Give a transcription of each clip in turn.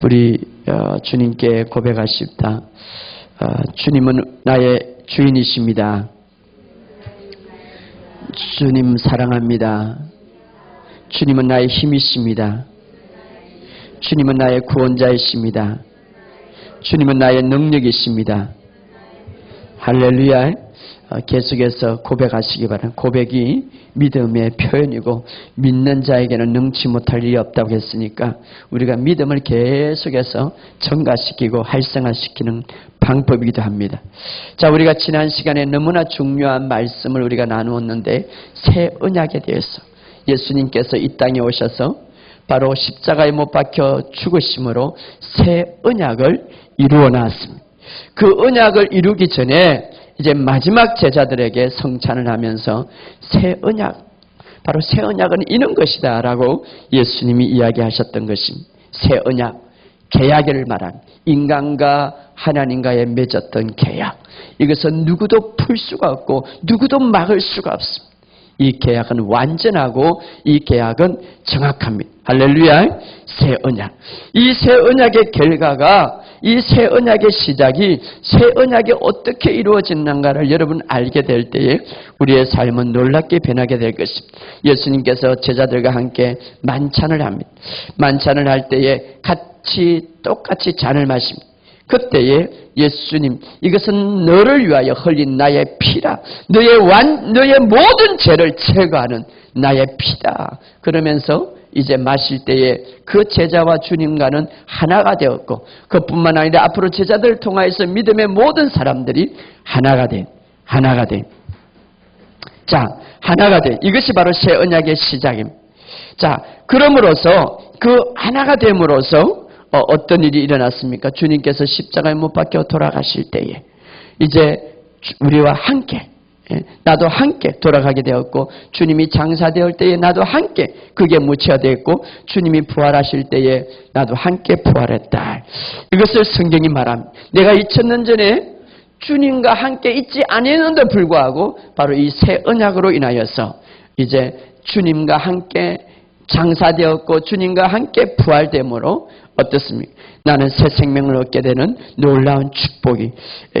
우리 주님께 고백하십니다. 주님은 나의 주인이십니다. 주님 사랑합니다. 주님은 나의 힘이십니다. 주님은 나의 구원자이십니다. 주님은 나의 능력이십니다. 할렐루야. 계속해서 고백하시기 바랍니다. 고백이 믿음의 표현이고 믿는 자에게는 능치 못할 일이 없다고 했으니까 우리가 믿음을 계속해서 증가시키고 활성화시키는 방법이기도 합니다. 자, 우리가 지난 시간에 너무나 중요한 말씀을 우리가 나누었는데 새 언약에 대해서 예수님께서 이 땅에 오셔서 바로 십자가에 못 박혀 죽으심으로 새 언약을 이루어 놨습니다. 그 언약을 이루기 전에 이제 마지막 제자들에게 성찬을 하면서 새 언약, 바로 새 언약은 이런 것이다 라고 예수님이 이야기하셨던 것입니다. 새 언약, 계약을 말한 인간과 하나님과의 맺었던 계약. 이것은 누구도 풀 수가 없고 누구도 막을 수가 없습니다. 이 계약은 완전하고 이 계약은 정확합니다. 할렐루야. 새 언약. 이 새 언약의 결과가, 이 새 언약의 시작이 새 언약이 어떻게 이루어지는가를 여러분 알게 될 때에 우리의 삶은 놀랍게 변하게 될 것입니다. 예수님께서 제자들과 함께 만찬을 합니다. 만찬을 할 때에 똑같이 잔을 마십니다. 그때에 예수님, 이것은 너를 위하여 흘린 나의 피다. 너의 모든 죄를 제거하는 나의 피다. 그러면서 이제 마실 때에 그 제자와 주님과는 하나가 되었고, 그뿐만 아니라 앞으로 제자들을 통하여서 믿음의 모든 사람들이 하나가 된. 자, 하나가 된. 이것이 바로 새 언약의 시작입니다. 자, 그럼으로써 그 하나가 됨으로써 어떤 일이 일어났습니까? 주님께서 십자가에 못 박혀 돌아가실 때에 이제 우리와 함께, 나도 함께 돌아가게 되었고, 주님이 장사되을 때에 나도 함께 그게 무치화되었고, 주님이 부활하실 때에 나도 함께 부활했다. 이것을 성경이 말합니다. 내가 2000년 전에 주님과 함께 있지 아니했는데 불구하고 바로 이 새 언약으로 인하여서 이제 주님과 함께 장사되었고 주님과 함께 부활됨으로 어떻습니까? 나는 새 생명을 얻게 되는 놀라운 축복이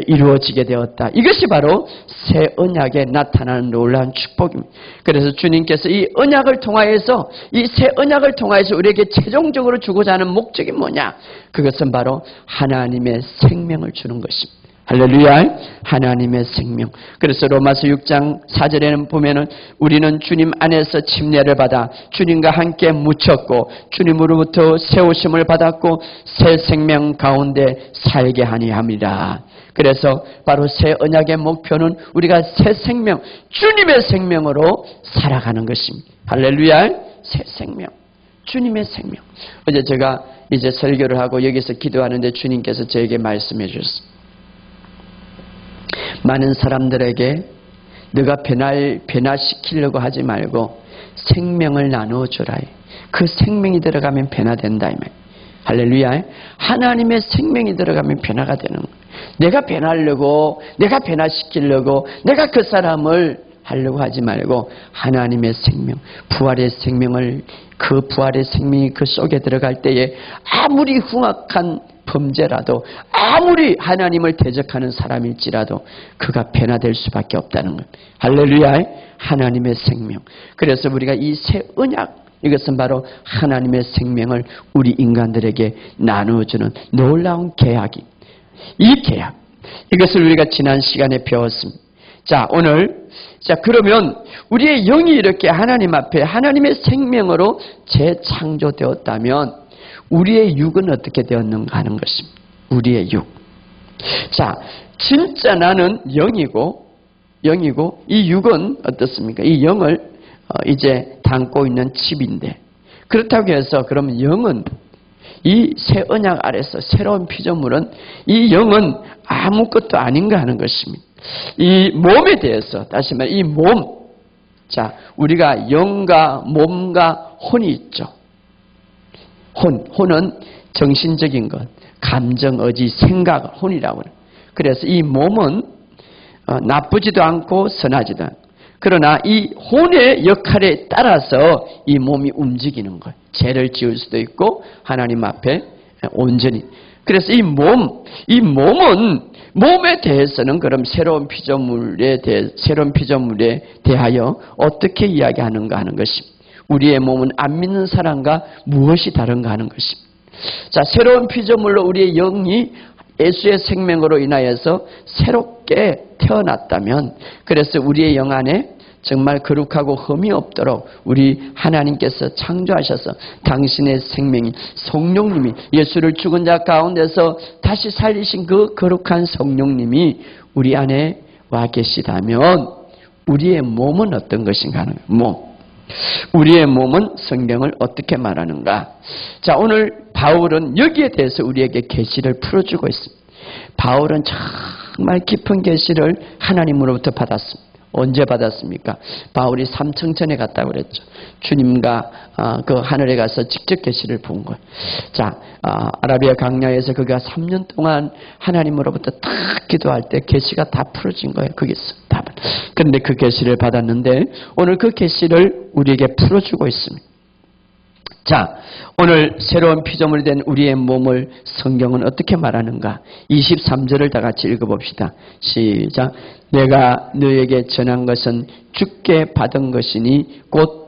이루어지게 되었다. 이것이 바로 새 언약에 나타나는 놀라운 축복입니다. 그래서 주님께서 이 언약을 통하여서, 이 새 언약을 통하여서 우리에게 최종적으로 주고자 하는 목적이 뭐냐? 그것은 바로 하나님의 생명을 주는 것입니다. 할렐루야. 하나님의 생명. 그래서 로마서 6장 4절에는 보면은 우리는 주님 안에서 침례를 받아 주님과 함께 묻혔고 주님으로부터 세우심을 받았고 새 생명 가운데 살게 하니 합니다. 그래서 바로 새 언약의 목표는 우리가 새 생명, 주님의 생명으로 살아가는 것입니다. 할렐루야. 새 생명. 주님의 생명. 어제 제가 이제 설교를 하고 여기서 기도하는데 주님께서 저에게 말씀해 주셨습니다. 많은 사람들에게 너가 변화시키려고 하지 말고 생명을 나누어주라. 그 생명이 들어가면 변화된다. 할렐루야. 하나님의 생명이 들어가면 변화가 되는 거예요. 내가 변하려고, 내가 변화시키려고, 내가 그 사람을 하려고 하지 말고 하나님의 생명, 부활의 생명을, 그 부활의 생명이 그 속에 들어갈 때에 아무리 흉악한 범죄라도, 아무리 하나님을 대적하는 사람일지라도 그가 변화될 수밖에 없다는 것. 할렐루야. 하나님의 생명. 그래서 우리가 이 새 언약, 이것은 바로 하나님의 생명을 우리 인간들에게 나누어주는 놀라운 계약이, 이 계약, 이것을 우리가 지난 시간에 배웠습니다. 자, 오늘, 그러면 우리의 영이 이렇게 하나님 앞에 하나님의 생명으로 재창조되었다면 우리의 육은 어떻게 되었는가 하는 것입니다. 우리의 육. 자, 진짜 나는 영이고 이 육은 어떻습니까? 이 영을 이제 담고 있는 칩인데, 그렇다고 해서 그러면 영은, 이 새 언약 아래서 새로운 피조물은, 이 영은 아무것도 아닌가 하는 것입니다. 이 몸에 대해서, 다시 말해 이 몸, 자, 우리가 영과 몸과 혼이 있죠. 혼은 정신적인 것, 감정, 의지, 생각을 혼이라고 해요. 그래서 이 몸은 나쁘지도 않고 선하지도 않고, 그러나 이 혼의 역할에 따라서 이 몸이 움직이는 거예요. 죄를 지을 수도 있고 하나님 앞에 온전히. 그래서 이 몸은 몸에 대해서는 그럼 새로운 피조물에 대하여 어떻게 이야기하는가 하는 것입니다. 우리의 몸은 안 믿는 사람과 무엇이 다른가 하는 것입니다. 자, 새로운 피조물로 우리의 영이 예수의 생명으로 인하여서 새롭게 태어났다면, 그래서 우리의 영 안에 정말 거룩하고 흠이 없도록 우리 하나님께서 창조하셔서 당신의 생명인 성령님이, 예수를 죽은 자 가운데서 다시 살리신 그 거룩한 성령님이 우리 안에 와 계시다면 우리의 몸은 어떤 것인가 하는 거예요. 우리의 몸은 성경을 어떻게 말하는가? 자, 오늘 바울은 여기에 대해서 우리에게 계시를 풀어주고 있습니다. 바울은 정말 깊은 계시를 하나님으로부터 받았습니다. 언제 받았습니까? 바울이 삼층천에 갔다고 그랬죠. 주님과 그 하늘에 가서 직접 계시를 본 거예요. 자, 아라비아 강야에서 그가 3년 동안 하나님으로부터 딱 기도할 때 계시가 다 풀어진 거예요. 그게 답은. 그런데 그 계시를 받았는데 오늘 그 계시를 우리에게 풀어주고 있습니다. 자, 오늘 새로운 피조물이 된 우리의 몸을 성경은 어떻게 말하는가? 23절을 다 같이 읽어봅시다. 시작. 내가 너에게 전한 것은 주께 받은 것이니 곧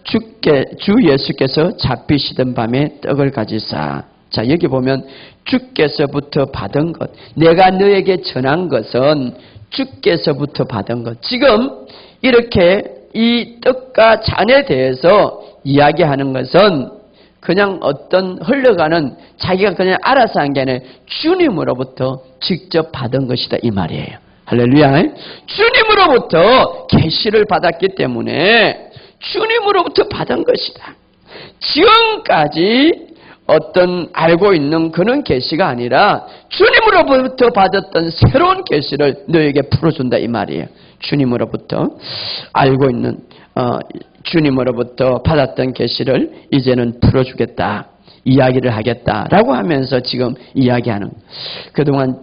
주 예수께서 잡히시던 밤에 떡을 가지사. 자, 여기 보면 주께서부터 받은 것, 내가 너에게 전한 것은 주께서부터 받은 것. 지금 이렇게 이 떡과 잔에 대해서 이야기하는 것은 그냥 어떤 흘러가는, 자기가 그냥 알아서 한 게 아니라 주님으로부터 직접 받은 것이다 이 말이에요. 할렐루야. 주님으로부터 계시를 받았기 때문에 주님으로부터 받은 것이다. 지금까지 어떤 알고 있는 그런 계시가 아니라 주님으로부터 받았던 새로운 계시를 너에게 풀어준다 이 말이에요. 주님으로부터 알고 있는 주님으로부터 받았던 계시를 이제는 풀어주겠다, 이야기를 하겠다라고 하면서 지금 이야기하는. 그동안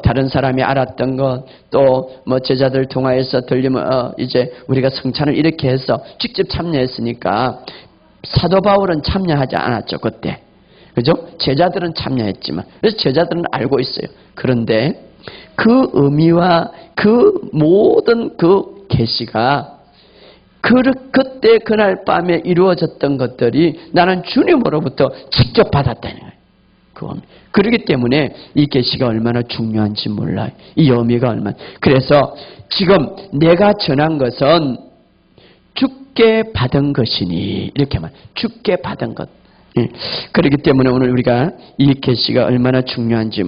다른 사람이 알았던 것, 또 제자들 통하여서 들리면 이제 우리가 성찬을 이렇게 해서 직접 참여했으니까 사도 바울은 참여하지 않았죠 그때. 그죠? 제자들은 참여했지만, 그래서 제자들은 알고 있어요. 그런데 그 의미와 그 모든 그 계시가 그때 그날 밤에 이루어졌던 것들이 나는 주님으로부터 직접 받았다는 거예요. 그렇기 때문에 이 계시가 얼마나 중요한지 몰라요. 이 의미가 얼마나. 그래서 지금 내가 전한 것은 주께 받은 것이니, 이렇게 말. 주께 받은 것. 그렇기 때문에 오늘 우리가 이 계시가 얼마나 중요한지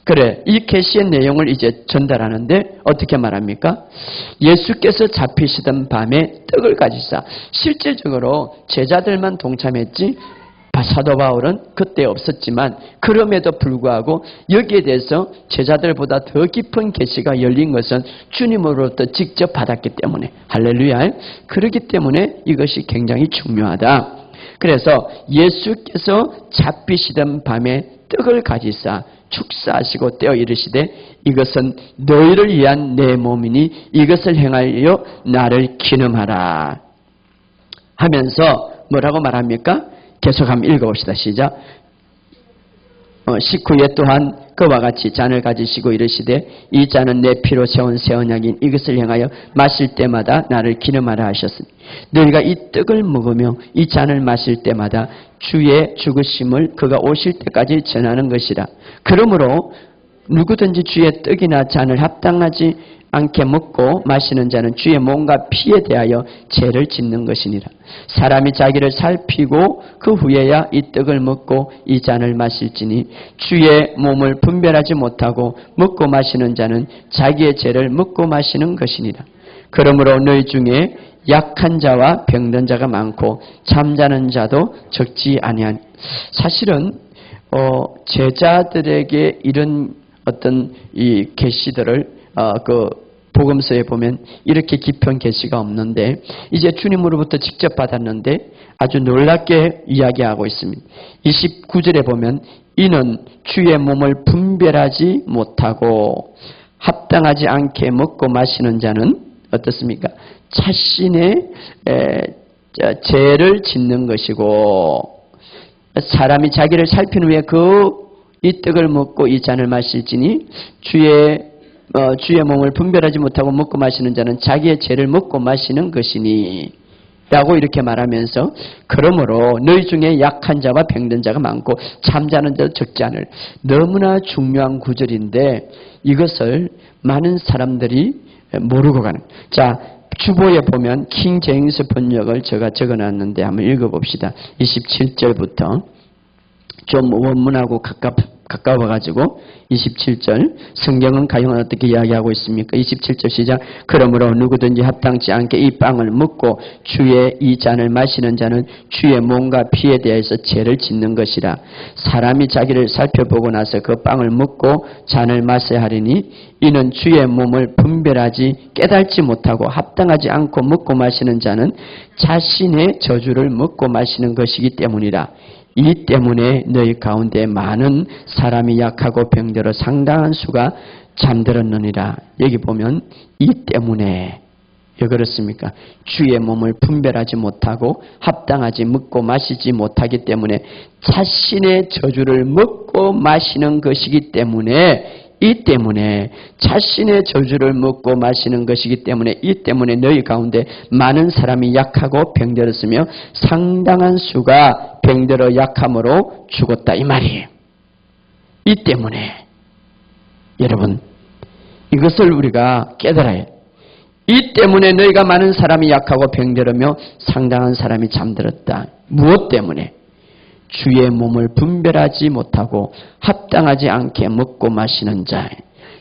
그래, 이 계시의 내용을 이제 전달하는데 어떻게 말합니까? 예수께서 잡히시던 밤에 떡을 가지사. 실질적으로 제자들만 동참했지 사도 바울은 그때 없었지만 그럼에도 불구하고 여기에 대해서 제자들보다 더 깊은 계시가 열린 것은 주님으로부터 직접 받았기 때문에. 할렐루야. 그렇기 때문에 이것이 굉장히 중요하다. 그래서 예수께서 잡히시던 밤에 떡을 가지사 축사하시고 떼어 이르시되 이것은 너희를 위한 내 몸이니 이것을 행하여 나를 기념하라 하면서 뭐라고 말합니까? 계속 한번 읽어봅시다. 시작. 19에 또한 그와 같이 잔을 가지시고 이르시되 이 잔은 내 피로 세운 새 언약인 이것을 행하여 마실 때마다 나를 기념하라 하셨으니 너희가 이 떡을 먹으며 이 잔을 마실 때마다 주의 죽으심을 그가 오실 때까지 전하는 것이라. 그러므로 누구든지 주의 떡이나 잔을 합당하지 않게 먹고 마시는 자는 주의 몸과 피에 대하여 죄를 짓는 것이니라. 사람이 자기를 살피고 그 후에야 이 떡을 먹고 이 잔을 마실지니 주의 몸을 분별하지 못하고 먹고 마시는 자는 자기의 죄를 먹고 마시는 것이니라. 그러므로 너희 중에 약한 자와 병든 자가 많고 잠자는 자도 적지 아니하니. 사실은 제자들에게 이런 어떤 이 계시들을 복음서에 보면 이렇게 깊은 계시가 없는데 이제 주님으로부터 직접 받았는데 아주 놀랍게 이야기하고 있습니다. 29절에 보면 이는 주의 몸을 분별하지 못하고 합당하지 않게 먹고 마시는 자는 어떻습니까? 자신의 죄를 짓는 것이고 사람이 자기를 살핀 후에 이 떡을 먹고 이 잔을 마실지니 주의 몸을 분별하지 못하고 먹고 마시는 자는 자기의 죄를 먹고 마시는 것이니 라고 이렇게 말하면서 그러므로 너희 중에 약한 자와 병든 자가 많고 잠자는 자도 적지 않을 너무나 중요한 구절인데 이것을 많은 사람들이 모르고 가는. 자, 주보에 보면 킹 제임스 번역을 제가 적어놨는데 한번 읽어봅시다. 27절부터 좀 원문하고 가까워가지고 27절 성경은 가형은 어떻게 이야기하고 있습니까? 27절 시작. 그러므로 누구든지 합당치 않게 이 빵을 먹고 주의 이 잔을 마시는 자는 주의 몸과 피에 대해서 죄를 짓는 것이라. 사람이 자기를 살펴보고 나서 그 빵을 먹고 잔을 마셔야 하리니 이는 주의 몸을 분별하지 깨달지 못하고 합당하지 않고 먹고 마시는 자는 자신의 저주를 먹고 마시는 것이기 때문이라. 이 때문에 너희 가운데 많은 사람이 약하고 병들어 상당한 수가 잠들었느니라. 여기 보면 이 때문에 왜 그렇습니까? 주의 몸을 분별하지 못하고 합당하지 먹고 마시지 못하기 때문에 자신의 저주를 먹고 마시는 것이기 때문에 이 때문에 자신의 저주를 먹고 마시는 것이기 때문에 이 때문에 너희 가운데 많은 사람이 약하고 병들었으며 상당한 수가 병들어 약함으로 죽었다 이 말이에요. 이 때문에 여러분 이것을 우리가 깨달아야 해요. 이 때문에 너희가 많은 사람이 약하고 병들으며 상당한 사람이 잠들었다. 무엇 때문에? 주의 몸을 분별하지 못하고 합당하지 않게 먹고 마시는 자,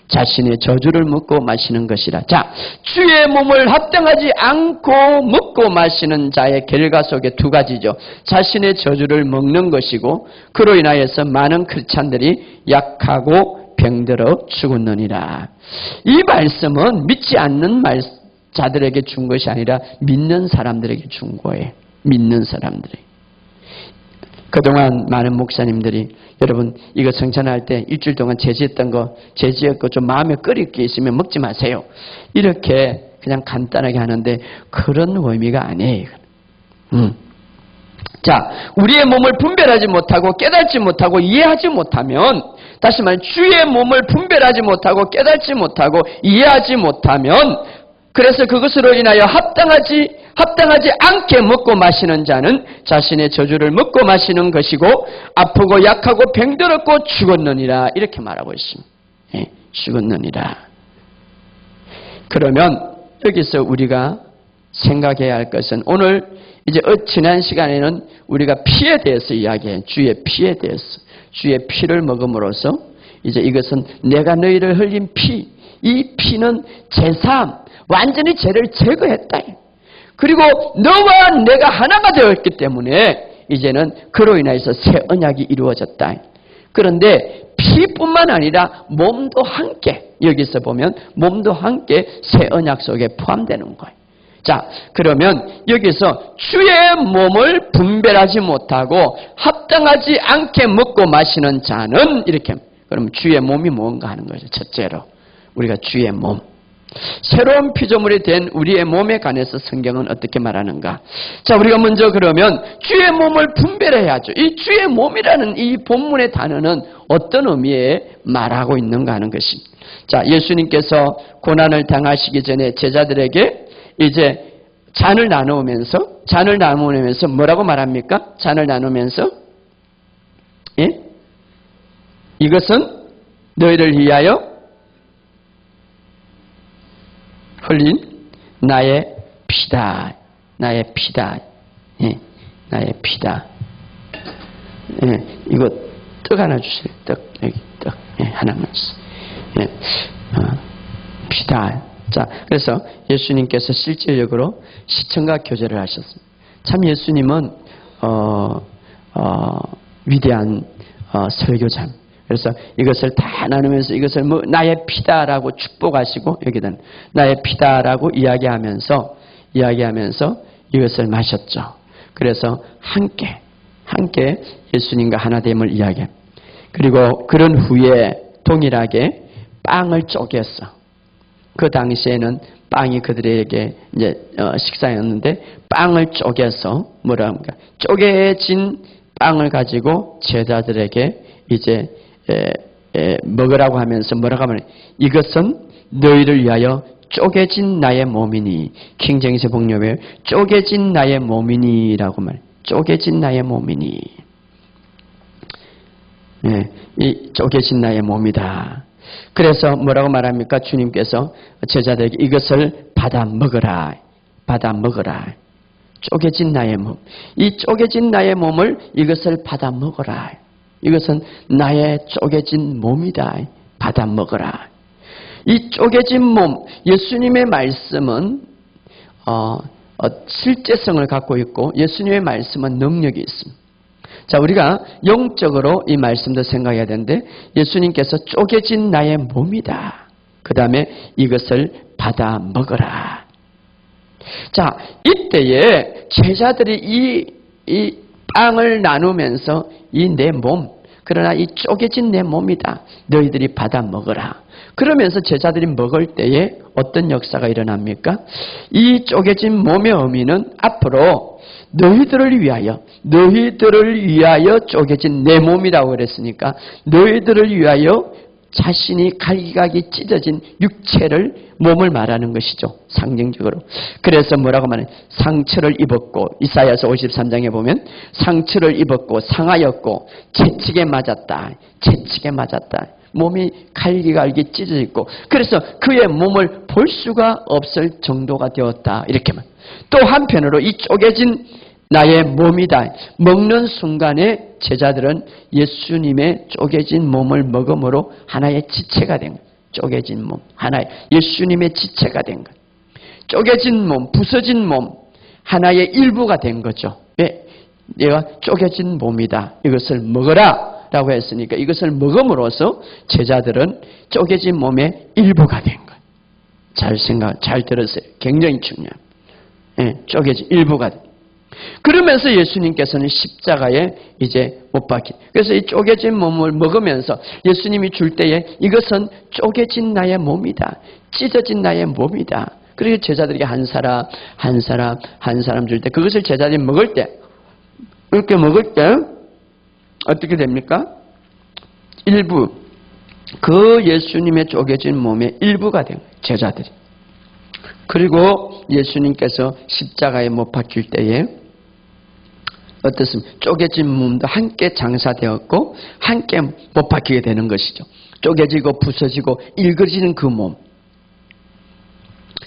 자신의 저주를 먹고 마시는 것이라. 자, 주의 몸을 합당하지 않고 먹고 마시는 자의 결과 속에 두 가지죠. 자신의 저주를 먹는 것이고 그로 인하여서 많은 크리스찬들이 약하고 병들어 죽었느니라. 이 말씀은 믿지 않는 자들에게 준 것이 아니라 믿는 사람들에게 준 거예요. 믿는 사람들에게. 그동안 많은 목사님들이 여러분 이거 성찬할 때 일주일 동안 제지했던 거 제지했고 좀 마음에 끓일 게 있으면 먹지 마세요. 이렇게 그냥 간단하게 하는데 그런 의미가 아니에요. 자, 우리의 몸을 분별하지 못하고 깨닫지 못하고 이해하지 못하면 다시 말해 주의 몸을 분별하지 못하고 깨닫지 못하고 이해하지 못하면 그래서 그것으로 인하여 합당하지 않게 먹고 마시는 자는 자신의 저주를 먹고 마시는 것이고 아프고 약하고 병들었고 죽었느니라 이렇게 말하고 있습니다. 예, 죽었느니라. 그러면 여기서 우리가 생각해야 할 것은 오늘 이제 지난 시간에는 우리가 피에 대해서 이야기해요. 주의 피에 대해서. 주의 피를 먹음으로써 이제 이것은 내가 너희를 흘린 피, 이 피는 제사함, 완전히 죄를 제거했다. 그리고 너와 내가 하나가 되었기 때문에 이제는 그로 인해서 새 언약이 이루어졌다. 그런데 피뿐만 아니라 몸도 함께 여기서 보면 몸도 함께 새 언약 속에 포함되는 거예요. 자, 그러면 여기서 주의 몸을 분별하지 못하고 합당하지 않게 먹고 마시는 자는 이렇게 그럼 주의 몸이 뭔가 하는 거죠. 첫째로 우리가 주의 몸. 새로운 피조물이 된 우리의 몸에 관해서 성경은 어떻게 말하는가? 자, 우리가 먼저 그러면 주의 몸을 분별해야죠. 이 주의 몸이라는 이 본문의 단어는 어떤 의미에 말하고 있는가 하는 것입니다. 자, 예수님께서 고난을 당하시기 전에 제자들에게 이제 잔을 나누면서 뭐라고 말합니까? 잔을 나누면서 예? 이것은 너희를 위하여 흘린 나의 피다. 나의 피다. 예, 나의 피다. 예, 이거 떡 하나 주세요. 떡, 여기 떡. 예, 하나만 주세요. 예, 피다. 자, 그래서 예수님께서 실질적으로 시청과 교제를 하셨습니다. 참 예수님은 위대한 설교자. 그래서 이것을 다 나누면서 이것을 나의 피다라고 축복하시고 여기는 나의 피다라고 이야기하면서 이것을 마셨죠. 그래서 함께 예수님과 하나됨을 이야기합니다. 그리고 그런 후에 동일하게 빵을 쪼개서 그 당시에는 빵이 그들에게 이제 식사였는데 빵을 쪼개서 뭐라 합니까? 쪼개진 빵을 가지고 제자들에게 이제 먹으라고 하면서 뭐라고 하면 이것은 너희를 위하여 쪼개진 나의 몸이니, 킹제임스 번역에 쪼개진 나의 몸이니라고 말해. 쪼개진 나의 몸이니. 이 쪼개진 나의 몸이다. 그래서 뭐라고 말합니까? 주님께서 제자들에게 이것을 받아 먹어라. 받아 먹어라. 쪼개진 나의 몸. 이 쪼개진 나의 몸을 이것을 받아 먹어라. 이것은 나의 쪼개진 몸이다. 받아 먹어라. 이 쪼개진 몸, 예수님의 말씀은 실제성을 갖고 있고 예수님의 말씀은 능력이 있습니다. 자, 우리가 영적으로 이 말씀도 생각해야 되는데 예수님께서 쪼개진 나의 몸이다. 그 다음에 이것을 받아 먹어라. 자, 이때에 제자들이 이 빵을 나누면서 이 내 몸, 그러나 이 쪼개진 내 몸이다. 너희들이 받아 먹어라. 그러면서 제자들이 먹을 때에 어떤 역사가 일어납니까? 이 쪼개진 몸의 의미는 앞으로 너희들을 위하여 쪼개진 내 몸이라고 그랬으니까 너희들을 위하여 자신이 갈기갈기 찢어진 육체를 몸을 말하는 것이죠. 상징적으로. 그래서 뭐라고 말해? 상처를 입었고 이사야서 53장에 보면 상처를 입었고 상하였고 채찍에 맞았다. 채찍에 맞았다. 몸이 갈기갈기 찢어져 있고 그래서 그의 몸을 볼 수가 없을 정도가 되었다. 이렇게만. 또 한편으로 이 쪼개진 나의 몸이다. 먹는 순간에 제자들은 예수님의 쪼개진 몸을 먹음으로 하나의 지체가 된 거예요. 쪼개진 몸, 하나의 예수님의 지체가 된 거예요. 쪼개진 몸, 부서진 몸, 하나의 일부가 된 거죠. 왜? 내가 쪼개진 몸이다. 이것을 먹어라. 라고 했으니까 이것을 먹음으로써 제자들은 쪼개진 몸의 일부가 된 거예요. 잘 들으세요. 굉장히 중요합니다. 쪼개진 일부가 된 거예요. 그러면서 예수님께서는 십자가에 이제 못 박힌. 그래서 이 쪼개진 몸을 먹으면서 예수님이 줄 때에 이것은 쪼개진 나의 몸이다. 찢어진 나의 몸이다. 그리고 제자들에게 한 사람 줄 때 그것을 제자들이 먹을 때 이렇게 먹을 때 어떻게 됩니까? 일부 그 예수님의 쪼개진 몸의 일부가 된 거예요. 제자들이. 그리고 예수님께서 십자가에 못 박힐 때에 어떻습니까? 쪼개진 몸도 함께 장사되었고 함께 못 박히게 되는 것이죠. 쪼개지고 부서지고 일그러지는 그 몸.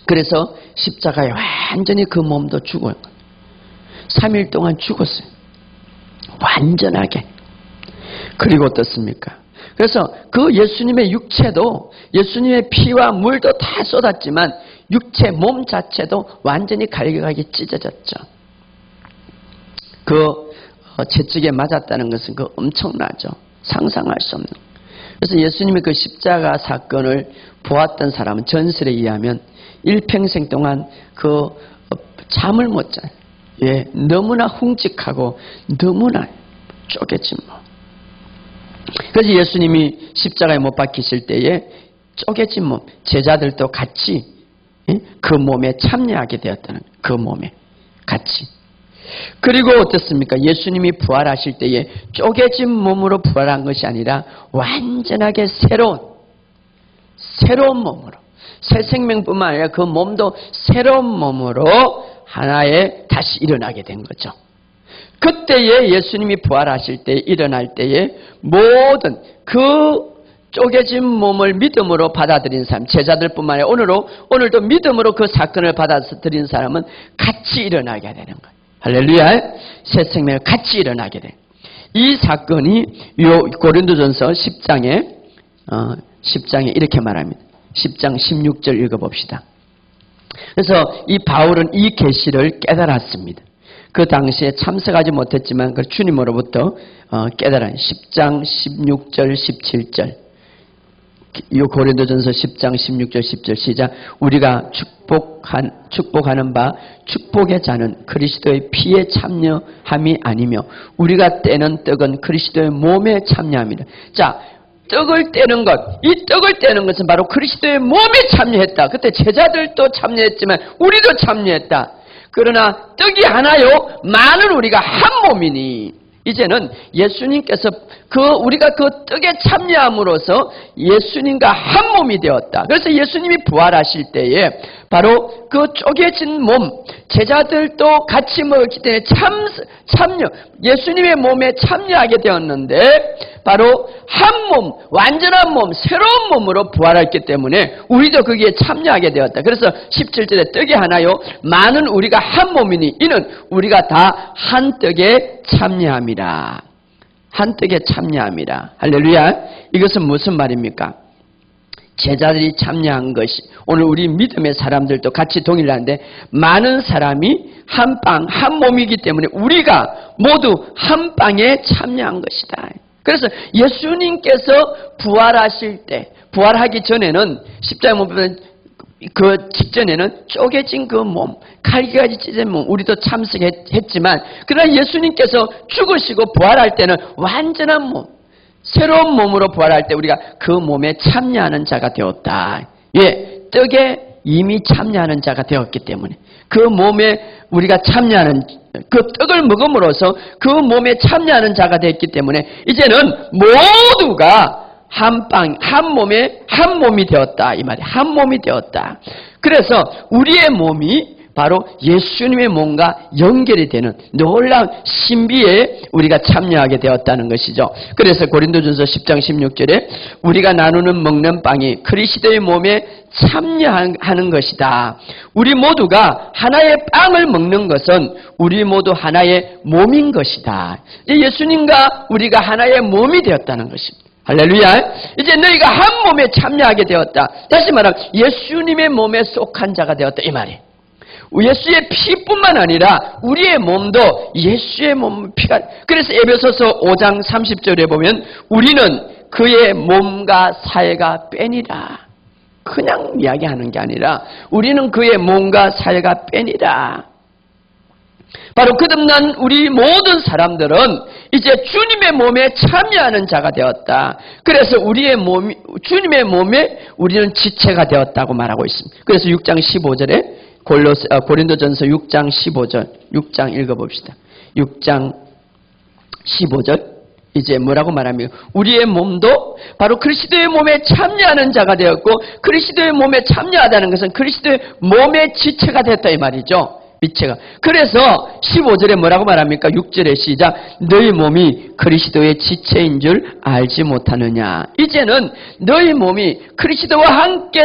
그래서 십자가에 완전히 그 몸도 죽어요. 3일 동안 죽었어요. 완전하게. 그리고 어떻습니까? 그래서 그 예수님의 육체도 예수님의 피와 물도 다 쏟았지만 육체 몸 자체도 완전히 갈기갈기 찢어졌죠. 그 채찍에 맞았다는 것은 그 엄청나죠. 상상할 수 없는. 그래서 예수님의 그 십자가 사건을 보았던 사람은 전설에 의하면 일평생 동안 그 잠을 못 자요. 예, 너무나 흉측하고 너무나 쪼개진 몸. 그래서 예수님이 십자가에 못 박히실 때에 쪼개진 몸, 제자들도 같이 그 몸에 참여하게 되었다는 거예요. 그 몸에 같이. 그리고 어떻습니까? 예수님이 부활하실 때에 쪼개진 몸으로 부활한 것이 아니라 완전하게 새로운 몸으로, 새 생명뿐만 아니라 그 몸도 새로운 몸으로 하나에 다시 일어나게 된 거죠. 그때에 예수님이 부활하실 때 일어날 때에 모든 그 쪼개진 몸을 믿음으로 받아들인 사람, 제자들뿐만 아니라 오늘도 믿음으로 그 사건을 받아들인 사람은 같이 일어나게 되는 거예요. 할렐루야. 새 생명을 같이 일어나게 돼. 이 사건이 고린도전서 10장에 이렇게 말합니다. 10장 16절 읽어봅시다. 그래서 이 바울은 이 계시를 깨달았습니다. 그 당시에 참석하지 못했지만 그 주님으로부터 깨달은 10장 16절 17절. 이 고린도전서 10장 16절 10절 시작. 우리가 축복하는 바 축복의 자는 그리스도의 피에 참여함이 아니며 우리가 떼는 떡은 그리스도의 몸에 참여합니다. 자, 떡을 떼는 것, 이 떡을 떼는 것은 바로 그리스도의 몸에 참여했다. 그때 제자들도 참여했지만 우리도 참여했다. 그러나 떡이 하나요, 많은 우리가 한 몸이니 이제는 예수님께서 우리가 그 떡에 참여함으로써 예수님과 한 몸이 되었다. 그래서 예수님이 부활하실 때에 바로 그 쪼개진 몸, 제자들도 같이 먹었기 때문에 참여, 예수님의 몸에 참여하게 되었는데 바로 한 몸, 완전한 몸, 새로운 몸으로 부활했기 때문에 우리도 거기에 참여하게 되었다. 그래서 17절에 떡이 하나요, 많은 우리가 한 몸이니 이는 우리가 다 한 떡에 참여함이라. 한 떡에 참여함이라. 할렐루야. 이것은 무슨 말입니까? 제자들이 참여한 것이 오늘 우리 믿음의 사람들도 같이 동일한데 많은 사람이 한 빵, 한 몸이기 때문에 우리가 모두 한 빵에 참여한 것이다. 그래서 예수님께서 부활하실 때, 부활하기 전에는 십자가에 못 박힌 그 직전에는 쪼개진 그 몸, 칼기까지 찢은 몸, 우리도 참석했지만 그러나 예수님께서 죽으시고 부활할 때는 완전한 몸, 새로운 몸으로 부활할 때 우리가 그 몸에 참여하는 자가 되었다. 예, 떡에 이미 참여하는 자가 되었기 때문에 그 몸에 우리가 참여하는, 그 떡을 먹음으로써 그 몸에 참여하는 자가 됐기 때문에 이제는 모두가 한 빵, 한 몸에 한 몸이 되었다. 이 말이 한 몸이 되었다. 그래서 우리의 몸이 바로 예수님의 몸과 연결이 되는 놀라운 신비에 우리가 참여하게 되었다는 것이죠. 그래서 고린도전서 10장 16절에 우리가 나누는 먹는 빵이 그리스도의 몸에 참여하는 것이다. 우리 모두가 하나의 빵을 먹는 것은 우리 모두 하나의 몸인 것이다. 예수님과 우리가 하나의 몸이 되었다는 것입니다. 할렐루야. 이제 너희가 한 몸에 참여하게 되었다. 다시 말하면 예수님의 몸에 속한 자가 되었다 이 말이에요. 예수의 피뿐만 아니라 우리의 몸도 예수의 몸 피가. 그래서 에베소서 5장 30절에 보면 우리는 그의 몸과 살과 뺀이라. 그냥 이야기하는 게 아니라 우리는 그의 몸과 살과 뺀이라. 바로 거듭난 우리 모든 사람들은 이제 주님의 몸에 참여하는 자가 되었다. 그래서 우리의 몸이, 주님의 몸에 우리는 지체가 되었다고 말하고 있습니다. 그래서 6장 15절에 고린도전서 6장 15절, 6장 읽어봅시다. 6장 15절, 이제 뭐라고 말합니까? 우리의 몸도 바로 그리스도의 몸에 참여하는 자가 되었고, 그리스도의 몸에 참여하다는 것은 그리스도의 몸의 지체가 됐다 이 말이죠. 지체가. 그래서 15절에 뭐라고 말합니까? 6절에 시작. 너희 몸이 그리스도의 지체인 줄 알지 못하느냐. 이제는 너희 몸이 그리스도와 함께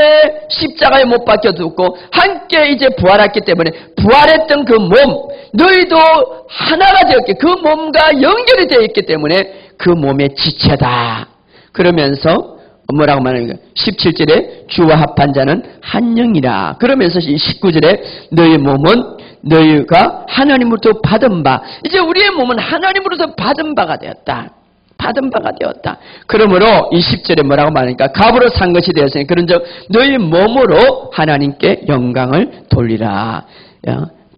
십자가에 못 박혀 죽고 함께 이제 부활했기 때문에 부활했던 그 몸, 너희도 하나가 되었기, 그 몸과 연결이 되어 있기 때문에 그 몸의 지체다. 그러면서 뭐라고 말합니까? 17절에 주와 합한 자는 한 영이라. 그러면서 19절에 너희 몸은 너희가 하나님으로부터 받은 바, 이제 우리의 몸은 하나님으로부터 받은 바가 되었다. 받은 바가 되었다. 그러므로 20절에 뭐라고 말하니까 값으로 산 것이 되었으니 그런즉 너희 몸으로 하나님께 영광을 돌리라.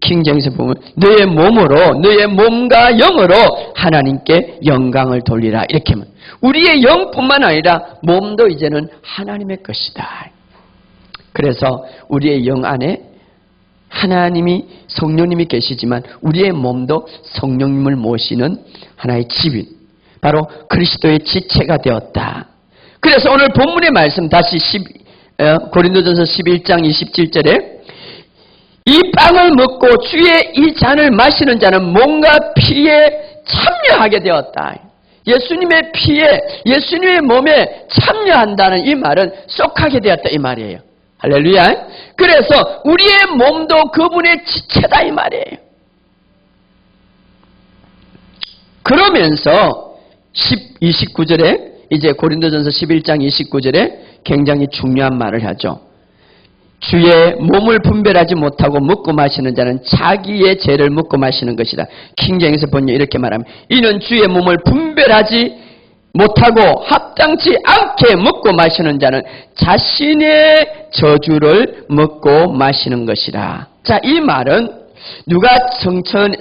킹제임스 보면 너의 몸으로, 너의 몸과 영으로 하나님께 영광을 돌리라. 이렇게 하면 우리의 영뿐만 아니라 몸도 이제는 하나님의 것이다. 그래서 우리의 영 안에 하나님이, 성령님이 계시지만 우리의 몸도 성령님을 모시는 하나의 집인, 바로 그리스도의 지체가 되었다. 그래서 오늘 본문의 말씀 다시 고린도전서 11장 27절에 이 빵을 먹고 주의 이 잔을 마시는 자는 몸과 피에 참여하게 되었다. 예수님의 피에, 예수님의 몸에 참여한다는 이 말은 속하게 되었다 이 말이에요. 할렐루야. 그래서 우리의 몸도 그분의 지체다 이 말이에요. 그러면서 29절에 이제 고린도전서 11장 29절에 굉장히 중요한 말을 하죠. 주의 몸을 분별하지 못하고 먹고 마시는 자는 자기의 죄를 먹고 마시는 것이다. 킹제임스 번역 이렇게 말하면 이는 주의 몸을 분별하지 못하고 합당치 않게 먹고 마시는 자는 자신의 저주를 먹고 마시는 것이라. 자, 이 말은 누가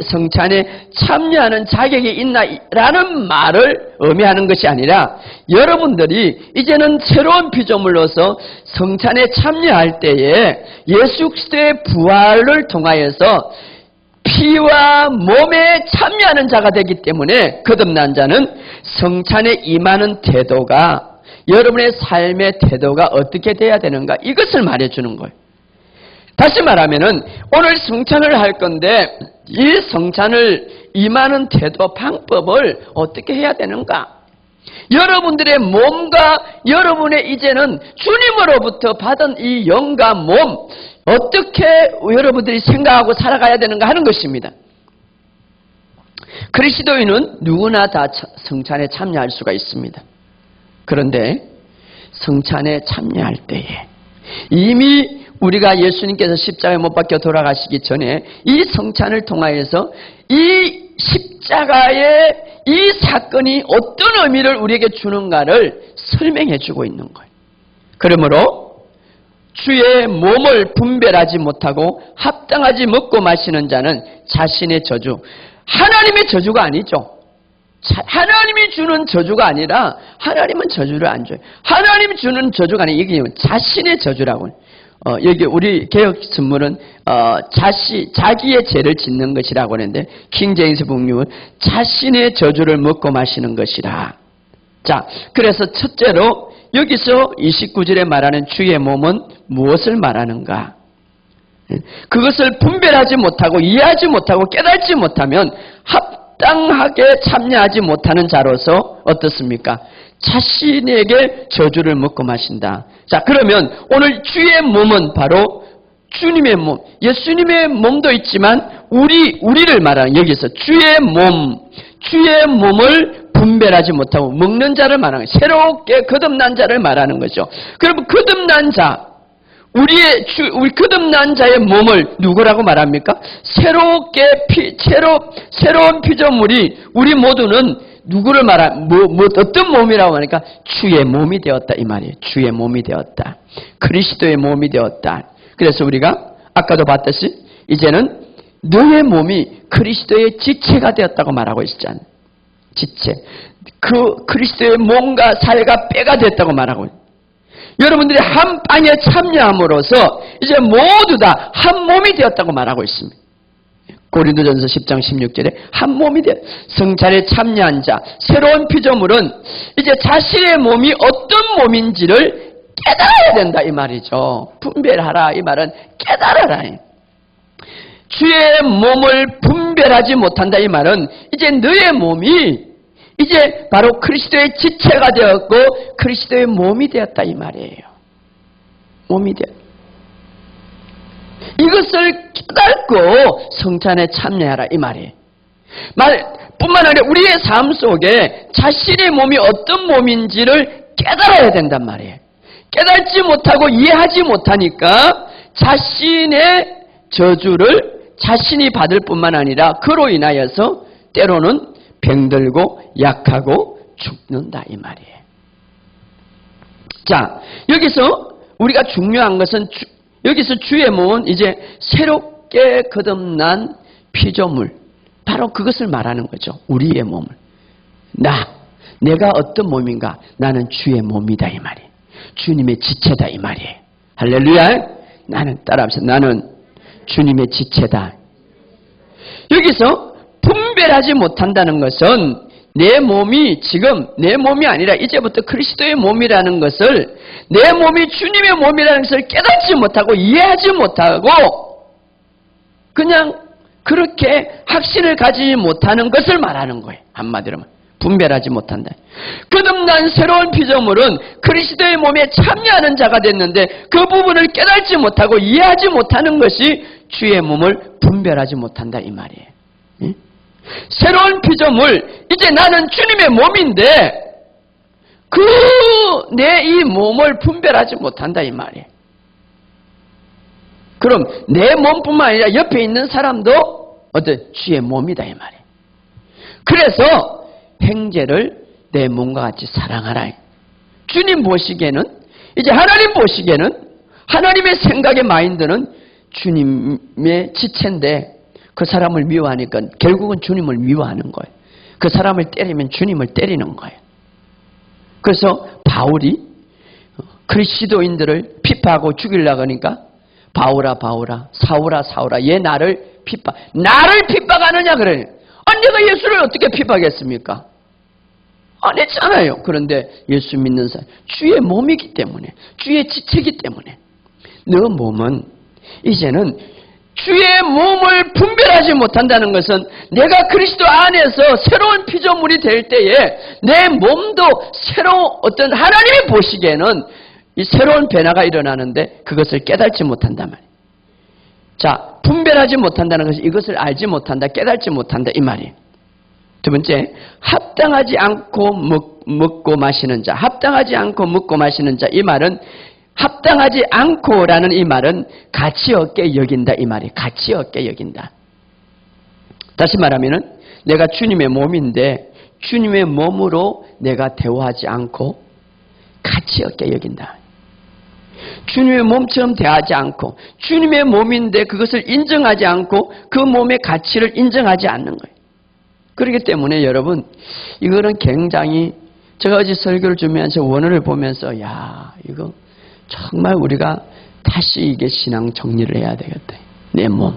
성찬에 참여하는 자격이 있나라는 말을 의미하는 것이 아니라 여러분들이 이제는 새로운 피조물로서 성찬에 참여할 때에 예수 그리스도의 부활을 통하여서 피와 몸에 참여하는 자가 되기 때문에 거듭난 자는 성찬에 임하는 태도가, 여러분의 삶의 태도가 어떻게 돼야 되는가, 이것을 말해주는 거예요. 다시 말하면은 오늘 성찬을 할 건데 이 성찬을 임하는 태도, 방법을 어떻게 해야 되는가? 여러분들의 몸과 여러분의 이제는 주님으로부터 받은 이 영과 몸, 어떻게 여러분들이 생각하고 살아가야 되는가 하는 것입니다. 그리스도인은 누구나 다 성찬에 참여할 수가 있습니다. 그런데 성찬에 참여할 때에 이미 우리가 예수님께서 십자가에 못 박혀 돌아가시기 전에 이 성찬을 통하여서 이 십자가의 이 사건이 어떤 의미를 우리에게 주는가를 설명해 주고 있는 거예요. 그러므로 주의 몸을 분별하지 못하고 합당하지 먹고 마시는 자는 자신의 저주, 하나님의 저주가 아니죠. 하나님이 주는 저주가 아니라, 하나님은 저주를 안 줘요. 하나님이 주는 저주가 아니라 이게 자신의 저주라고. 여기 우리 개혁 선물은 자기의 죄를 짓는 것이라고 하는데, 킹제임스 북유은 자신의 저주를 먹고 마시는 것이라. 자, 그래서 첫째로 여기서 29절에 말하는 주의 몸은 무엇을 말하는가? 그것을 분별하지 못하고 이해하지 못하고 깨닫지 못하면 합당하게 참여하지 못하는 자로서 어떻습니까? 자신에게 저주를 먹고 마신다. 자, 그러면 오늘 주의 몸은 바로 주님의 몸, 예수님의 몸도 있지만 우리를 말하는, 여기서 주의 몸을 분별하지 못하고 먹는 자를 말하는 거예요. 새롭게 거듭난 자를 말하는 거죠. 그러면 거듭난 자, 우리 거듭난 자의 몸을 누구라고 말합니까? 새로운 피조물이 우리 모두는 누구를 어떤 몸이라고 하니까 주의 몸이 되었다 이 말이에요. 주의 몸이 되었다. 그리스도의 몸이 되었다. 그래서 우리가 아까도 봤듯이 이제는 너의 몸이 그리스도의 지체가 되었다고 말하고 있잖아요. 지체. 그 그리스도의 몸과 살과 뼈가 됐다고 말하고 있어요. 여러분들이 한 빵에 참여함으로써 이제 모두 다 한 몸이 되었다고 말하고 있습니다. 고린도전서 10장 16절에 한 몸이 되어 성찬에 참여한 자, 새로운 피조물은 이제 자신의 몸이 어떤 몸인지를 깨달아야 된다 이 말이죠. 분별하라 이 말은 깨달아라. 주의 몸을 분별하지 못한다 이 말은 이제 너의 몸이 이제 바로 그리스도의 지체가 되었고 그리스도의 몸이 되었다 이 말이에요. 몸이 되었다. 이것을 깨닫고 성찬에 참여하라 이 말이에요. 뿐만 아니라 우리의 삶 속에 자신의 몸이 어떤 몸인지를 깨달아야 된단 말이에요. 깨닫지 못하고 이해하지 못하니까 자신의 저주를 자신이 받을 뿐만 아니라 그로 인하여서 때로는 병들고 약하고 죽는다 이 말이에요. 자, 여기서 우리가 중요한 것은 여기서 주의 몸은 이제 새롭게 거듭난 피조물, 바로 그것을 말하는 거죠. 우리의 몸을. 내가 어떤 몸인가? 나는 주의 몸이다 이 말이에요. 주님의 지체다 이 말이에요. 할렐루야. 나는 따라합시다. 나는 주님의 지체다. 여기서 분별하지 못한다는 것은 내 몸이 지금 내 몸이 아니라 이제부터 그리스도의 몸이라는 것을, 내 몸이 주님의 몸이라는 것을 깨닫지 못하고 이해하지 못하고 그냥 그렇게 확신을 가지지 못하는 것을 말하는 거예요. 한마디로 말하면 분별하지 못한다. 거듭난 새로운 피조물은 그리스도의 몸에 참여하는 자가 됐는데 그 부분을 깨닫지 못하고 이해하지 못하는 것이 주의 몸을 분별하지 못한다 이 말이에요. 응? 새로운 피조물, 이제 나는 주님의 몸인데 내 이 몸을 분별하지 못한다 이 말이에요. 그럼 내 몸뿐만 아니라 옆에 있는 사람도 주의 몸이다 이 말이에요. 그래서 형제를 내 몸과 같이 사랑하라. 주님 보시기에는, 이제 하나님 보시기에는, 하나님의 생각의 마인드는 주님의 지체인데 그 사람을 미워하니까 결국은 주님을 미워하는 거예요. 그 사람을 때리면 주님을 때리는 거예요. 그래서 바울이 그리스도인들을 피파하고 죽이려고 하니까 바울아 바울아 사울아 사울아 얘 나를 나를 핍박하느냐 그래. 내가 예수를 어떻게 핍박했습니까? 안 했잖아요. 그런데 예수 믿는 사람, 주의 몸이기 때문에, 주의 지체이기 때문에 너 몸은 이제는 주의 몸을 분별하지 못한다는 것은 내가 그리스도 안에서 새로운 피조물이 될 때에 내 몸도 새로운 어떤 하나님이 보시기에는 이 새로운 변화가 일어나는데 그것을 깨닫지 못한단 말이에요. 자, 분별하지 못한다는 것은 이것을 알지 못한다, 깨닫지 못한다 이 말이에요. 두 번째, 합당하지 않고 먹고 마시는 자. 합당하지 않고 먹고 마시는 자. 이 말은 합당하지 않고라는 이 말은 가치 없게 여긴다 이 말이에요. 가치 없게 여긴다. 다시 말하면은 내가 주님의 몸인데 주님의 몸으로 내가 대화하지 않고 가치 없게 여긴다. 주님의 몸처럼 대하지 않고 주님의 몸인데 그것을 인정하지 않고 그 몸의 가치를 인정하지 않는 거예요. 그렇기 때문에 여러분 이거는 굉장히 제가 어제 설교를 준비하면서 원어를 보면서 야 이거 정말 우리가 다시 이게 신앙 정리를 해야 되겠다. 내 몸.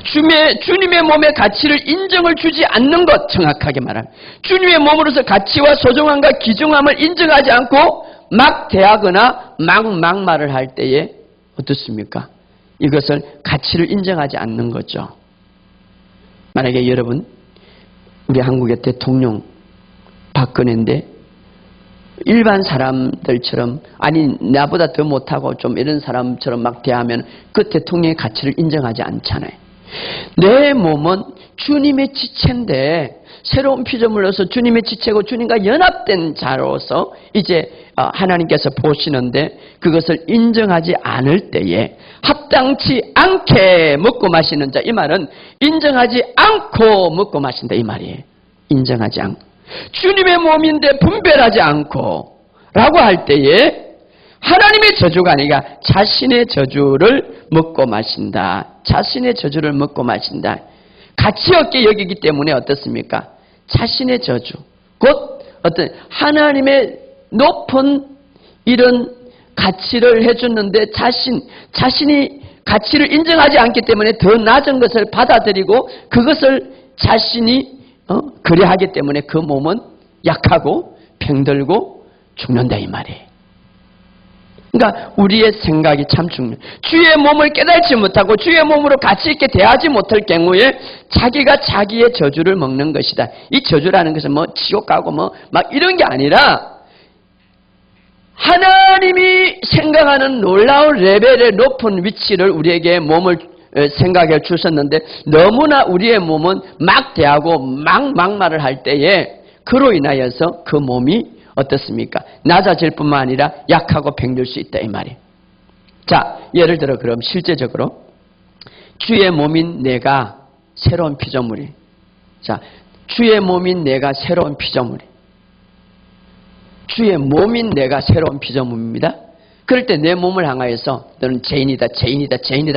주님의 몸의 가치를 인정을 주지 않는 것 정확하게 말하면 주님의 몸으로서 가치와 소중함과 귀중함을 인정하지 않고 막 대하거나 막말을 할 때에 어떻습니까? 이것을 가치를 인정하지 않는 거죠. 만약에 여러분 우리 한국의 대통령 박근혜인데 일반 사람들처럼 아니 나보다 더 못하고 좀 이런 사람처럼 막 대하면 그 대통령의 가치를 인정하지 않잖아요. 내 몸은 주님의 지체인데 새로운 피조물로서 주님의 지체고 주님과 연합된 자로서 이제 하나님께서 보시는데 그것을 인정하지 않을 때에 합당치 않게 먹고 마시는 자. 이 말은 인정하지 않고 먹고 마신다 이 말이에요. 인정하지 않고 주님의 몸인데 분별하지 않고 라고 할 때에 하나님의 저주가 아니라 자신의 저주를 먹고 마신다. 자신의 저주를 먹고 마신다. 가치 없게 여기기 때문에 어떻습니까? 자신의 저주 곧 어떤 하나님의 높은 이런 가치를 해줬는데 자신이 가치를 인정하지 않기 때문에 더 낮은 것을 받아들이고 그것을 자신이 그래하기 때문에 그 몸은 약하고 병들고 죽는다 이 말이에요. 그러니까 우리의 생각이 참 중요해요. 주의 몸을 깨닫지 못하고 주의 몸으로 가치 있게 대하지 못할 경우에 자기가 자기의 저주를 먹는 것이다. 이 저주라는 것은 뭐 지옥 가고 뭐 막 이런 게 아니라 하나님이 생각하는 놀라운 레벨의 높은 위치를 우리에게 몸을 생각해 주셨는데 너무나 우리의 몸은 막 대하고 막말을 할 때에 그로 인하여서 그 몸이 어떻습니까? 낮아질 뿐만 아니라 약하고 병들 수 있다 이 말이에요. 자, 예를 들어 그럼 실제적으로 주의 몸인 내가 새로운 피조물이. 자, 주의 몸인 내가 새로운 피조물이. 주의 몸인 내가 새로운 피조물입니다. 그럴 때 내 몸을 향하여서 너는 죄인이다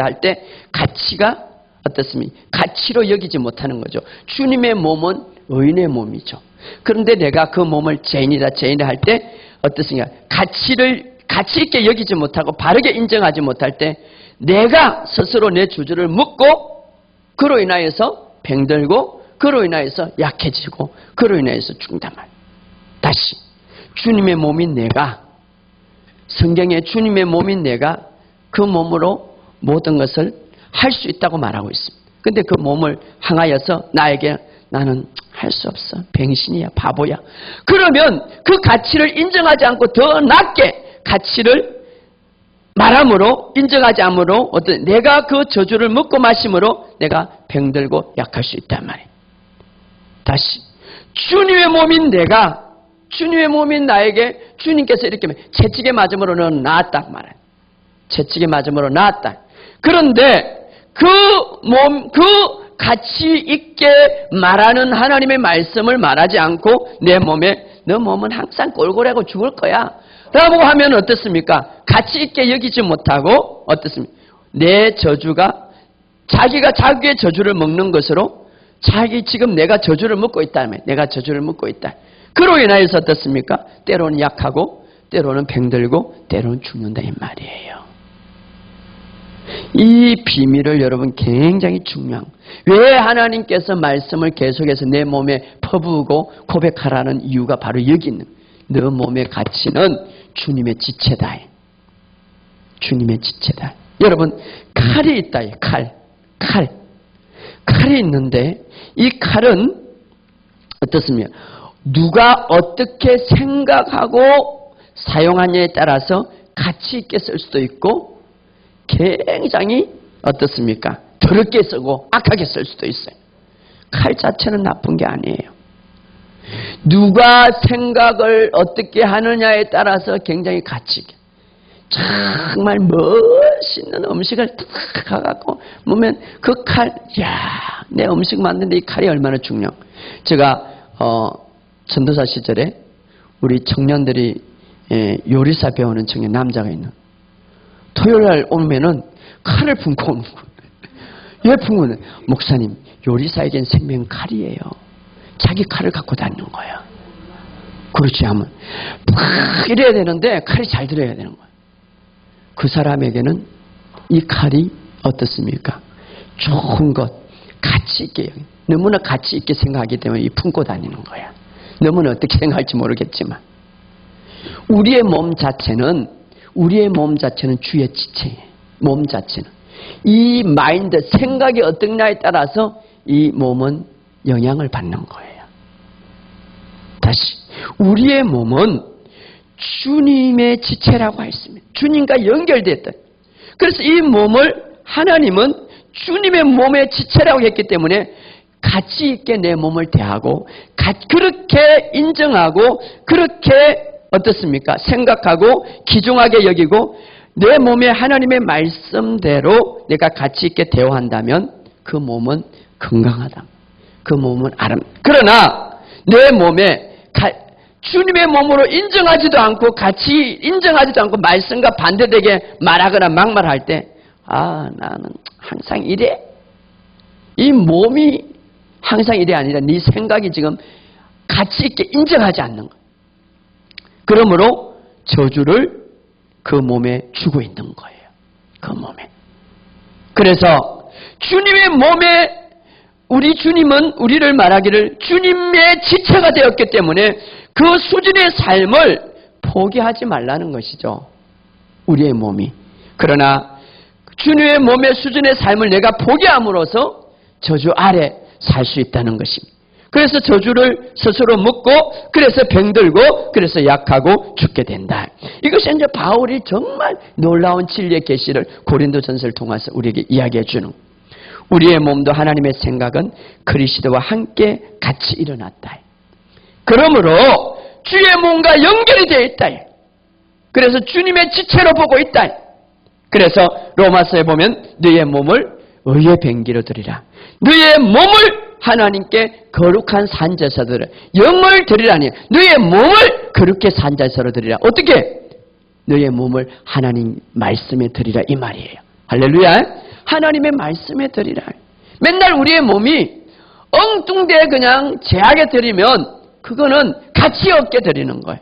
할 때 가치가 어떻습니까? 가치로 여기지 못하는 거죠. 주님의 몸은 의인의 몸이죠. 그런데 내가 그 몸을 죄인이다 할 때 어떻습니까? 가치 있게 여기지 못하고 바르게 인정하지 못할 때 내가 스스로 내 주주를 묻고 그로 인하여서 병들고 그로 인하여서 약해지고 그로 인하여서 죽는단 말이에요. 다시 주님의 몸인 내가 성경에 주님의 몸인 내가 그 몸으로 모든 것을 할 수 있다고 말하고 있습니다. 근데 그 몸을 향하여서 나에게 나는 할 수 없어. 병신이야. 바보야. 그러면 그 가치를 인정하지 않고 더 낮게 가치를 말함으로 인정하지 않으므로 어떤 내가 그 저주를 먹고 마심으로 내가 병들고 약할 수 있단 말이에요. 다시 주님의 몸인 내가 주님의 몸인 나에게 주님께서 이렇게 채찍에 맞음으로 너는 나았다 말해요. 채찍에 맞음으로 나았다. 그런데 그 가치 있게 말하는 하나님의 말씀을 말하지 않고 내 몸에 너 몸은 항상 꼴꼴하고 죽을 거야 라고 하면 어떻습니까? 가치 있게 여기지 못하고 어떻습니까? 내 저주가 자기가 자기의 저주를 먹는 것으로 지금 내가 저주를 먹고 있다며 내가 저주를 먹고 있다. 그로 인하여서 어떻습니까? 때로는 약하고 때로는 병들고 때로는 죽는다 이 말이에요. 이 비밀을 여러분 굉장히 중요한, 왜 하나님께서 말씀을 계속해서 내 몸에 퍼부으고 고백하라는 이유가 바로 여기 있는, 너 몸의 가치는 주님의 지체다. 주님의 지체다. 여러분, 칼이 있다. 칼이 있는데 이 칼은 어떻습니까? 누가 어떻게 생각하고 사용하냐에 따라서 가치 있게 쓸 수도 있고 굉장히 어떻습니까? 더럽게 쓰고 악하게 쓸 수도 있어요. 칼 자체는 나쁜 게 아니에요. 누가 생각을 어떻게 하느냐에 따라서 굉장히 가치 있게, 정말 멋있는 음식을 탁 가갖고 보면 그 칼, 야, 내 음식 만드는데 이 칼이 얼마나 중요해. 제가 전도사 시절에 우리 청년들이 요리사 배우는 청년 남자가 있는, 토요일날 오면은 칼을 품고 오는 거예요. 왜 품고 오는? 목사님, 요리사에겐 생명 칼이에요. 자기 칼을 갖고 다니는 거야. 그렇지 하면 팍 이래야 되는데 칼이 잘 들어야 되는 거야. 그 사람에게는 이 칼이 어떻습니까? 좋은 것, 가치 있게, 너무나 가치 있게 생각하기 때문에 이 품고 다니는 거야. 너무나 어떻게 생각할지 모르겠지만 우리의 몸 자체는 주의 지체예요. 몸 자체는 이 마인드, 생각이 어떠냐에 따라서 이 몸은 영향을 받는 거예요. 다시, 우리의 몸은 주님의 지체라고 했습니다. 주님과 연결됐다. 그래서 이 몸을 하나님은 주님의 몸의 지체라고 했기 때문에 가치 있게 내 몸을 대하고 그렇게 인정하고 그렇게 어떻습니까? 생각하고 귀중하게 여기고 내 몸에 하나님의 말씀대로 내가 가치 있게 대화한다면 그 몸은 건강하다. 그 몸은 그러나 내 몸에 주님의 몸으로 인정하지도 않고 같이 인정하지도 않고 말씀과 반대되게 말하거나 막말할 때, 나는 항상 이래. 이 몸이 항상 이래 아니라 네 생각이 지금 가치 있게 인정하지 않는 거예요. 그러므로 저주를 그 몸에 주고 있는 거예요. 그 몸에. 그래서 주님의 몸에 우리 주님은 우리를 말하기를 주님의 지체가 되었기 때문에 그 수준의 삶을 포기하지 말라는 것이죠. 우리의 몸이. 그러나 주님의 몸의 수준의 삶을 내가 포기함으로써 저주 아래 살 수 있다는 것입니다. 그래서 저주를 스스로 묻고 그래서 병들고 그래서 약하고 죽게 된다. 이것이 이제 바울이 정말 놀라운 진리의 계시를 고린도전서를 통해서 우리에게 이야기해 주는, 우리의 몸도 하나님의 생각은 그리스도와 함께 같이 일어났다. 그러므로 주의 몸과 연결이 되어 있다. 그래서 주님의 지체로 보고 있다. 그래서 로마서에 보면 너의 몸을 의의 병기로 드리라. 너의 몸을 하나님께 거룩한 산제사로 드리라. 영을 드리라니 너의 몸을 거룩게 산제사로 드리라. 어떻게? 너의 몸을 하나님 말씀에 드리라 이 말이에요. 할렐루야. 하나님의 말씀에 드리라. 맨날 우리의 몸이 엉뚱대 그냥 제하게 드리면 그거는 가치 없게 드리는 거예요.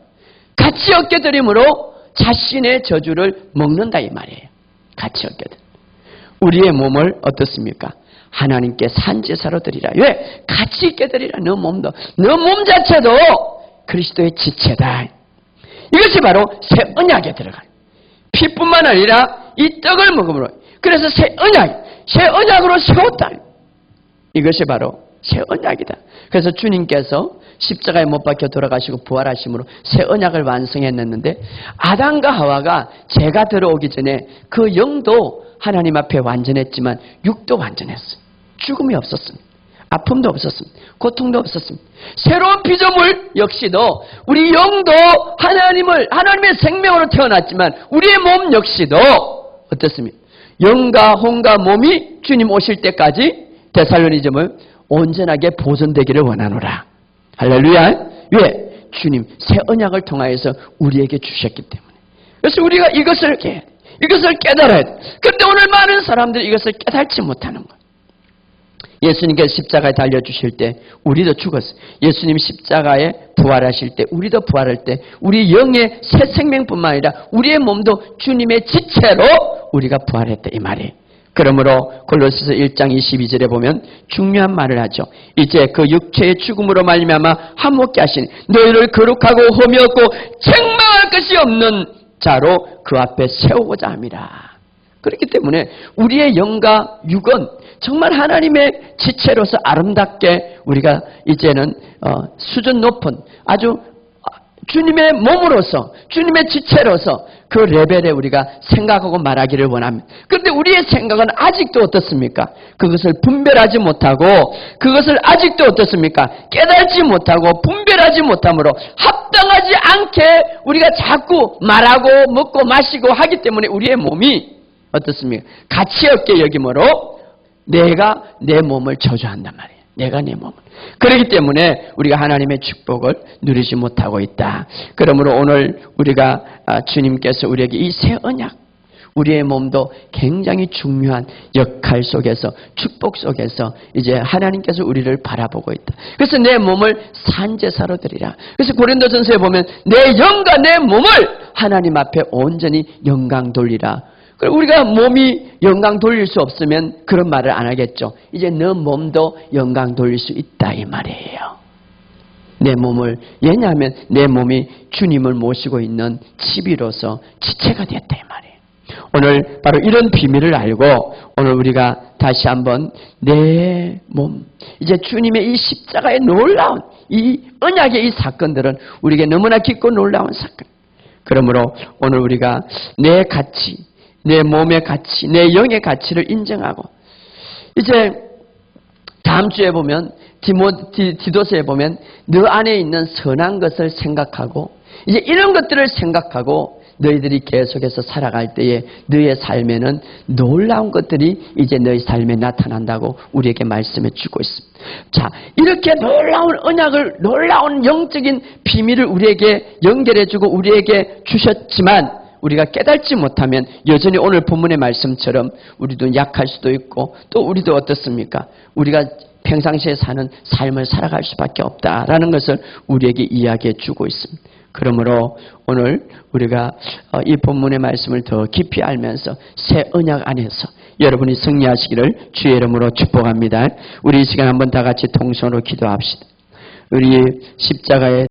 가치 없게 드림으로 자신의 저주를 먹는다 이 말이에요. 가치 없게 드리는. 우리의 몸을 어떻습니까? 하나님께 산제사로 드리라. 왜? 가치 있게 드리라. 너 몸도, 너 몸 자체도 그리스도의 지체다. 이것이 바로 새 언약에 들어가요. 피뿐만 아니라 이 떡을 먹음으로. 그래서 새 언약으로 세웠다. 이것이 바로 새 언약이다. 그래서 주님께서 십자가에 못 박혀 돌아가시고 부활하심으로 새 언약을 완성했는데 아담과 하와가 죄가 들어오기 전에 그 영도 하나님 앞에 완전했지만 육도 완전했어요. 죽음이 없었습니다. 아픔도 없었습니다. 고통도 없었습니다. 새로운 피조물 역시도 우리 영도 하나님의 생명으로 태어났지만 우리의 몸 역시도 어떻습니까? 영과 혼과 몸이 주님 오실 때까지 데살로니점을 온전하게 보존되기를 원하노라. 할렐루야. 왜? 주님 새 언약을 통하여서 우리에게 주셨기 때문에. 그래서 우리가 이것을 깨달아야 돼. 그런데 오늘 많은 사람들이 이것을 깨닫지 못하는 거예요. 예수님께서 십자가에 달려주실 때 우리도 죽었어요. 예수님 십자가에 부활하실 때 우리도 부활할 때 우리 영의 새 생명뿐만 아니라 우리의 몸도 주님의 지체로 우리가 부활했다 이 말이에요. 그러므로 골로새서 1장 22절에 보면 중요한 말을 하죠. 이제 그 육체의 죽음으로 말미암아 한몫게 하신 너희를 거룩하고 흠이 없고 책망할 것이 없는 자로 그 앞에 세우고자 함이라. 그렇기 때문에 우리의 영과 육은 정말 하나님의 지체로서 아름답게 우리가 이제는 수준 높은 아주 주님의 몸으로서 주님의 지체로서 그 레벨에 우리가 생각하고 말하기를 원합니다. 그런데 우리의 생각은 아직도 어떻습니까? 그것을 분별하지 못하고 그것을 아직도 어떻습니까? 깨달지 못하고 분별하지 못함으로 합당하지 않게 우리가 자꾸 말하고 먹고 마시고 하기 때문에 우리의 몸이 어떻습니까? 가치 없게 여김으로 내가 내 몸을 저주한단 말이에요. 내가 내 몸을. 그렇기 때문에 우리가 하나님의 축복을 누리지 못하고 있다. 그러므로 오늘 우리가 주님께서 우리에게 이 새 언약, 우리의 몸도 굉장히 중요한 역할 속에서 축복 속에서 이제 하나님께서 우리를 바라보고 있다. 그래서 내 몸을 산제사로 드리라. 그래서 고린도전서에 보면 내 영과 내 몸을 하나님 앞에 온전히 영광 돌리라. 우리가 몸이 영광 돌릴 수 없으면 그런 말을 안 하겠죠. 이제 너 몸도 영광 돌릴 수 있다 이 말이에요. 내 몸을, 왜냐하면 내 몸이 주님을 모시고 있는 집이로서 지체가 됐다 이 말이에요. 오늘 바로 이런 비밀을 알고 오늘 우리가 다시 한번 내 몸, 이제 주님의 이 십자가의 놀라운 이 언약의 이 사건들은 우리에게 너무나 깊고 놀라운 사건. 그러므로 오늘 우리가 내 가치, 내 몸의 가치, 내 영의 가치를 인정하고 이제 다음 주에 보면 디도서에 보면 너 안에 있는 선한 것을 생각하고 이제 이런 것들을 생각하고 너희들이 계속해서 살아갈 때에 너희의 삶에는 놀라운 것들이 이제 너희 삶에 나타난다고 우리에게 말씀해 주고 있습니다. 자, 이렇게 놀라운 언약을, 놀라운 영적인 비밀을 우리에게 연결해 주고 우리에게 주셨지만 우리가 깨닫지 못하면 여전히 오늘 본문의 말씀처럼 우리도 약할 수도 있고 또 우리도 어떻습니까? 우리가 평상시에 사는 삶을 살아갈 수밖에 없다라는 것을 우리에게 이야기해 주고 있습니다. 그러므로 오늘 우리가 이 본문의 말씀을 더 깊이 알면서 새 언약 안에서 여러분이 승리하시기를 주의 이름으로 축복합니다. 우리 이 시간 한번 다 같이 통성으로 기도합시다. 우리 십자가의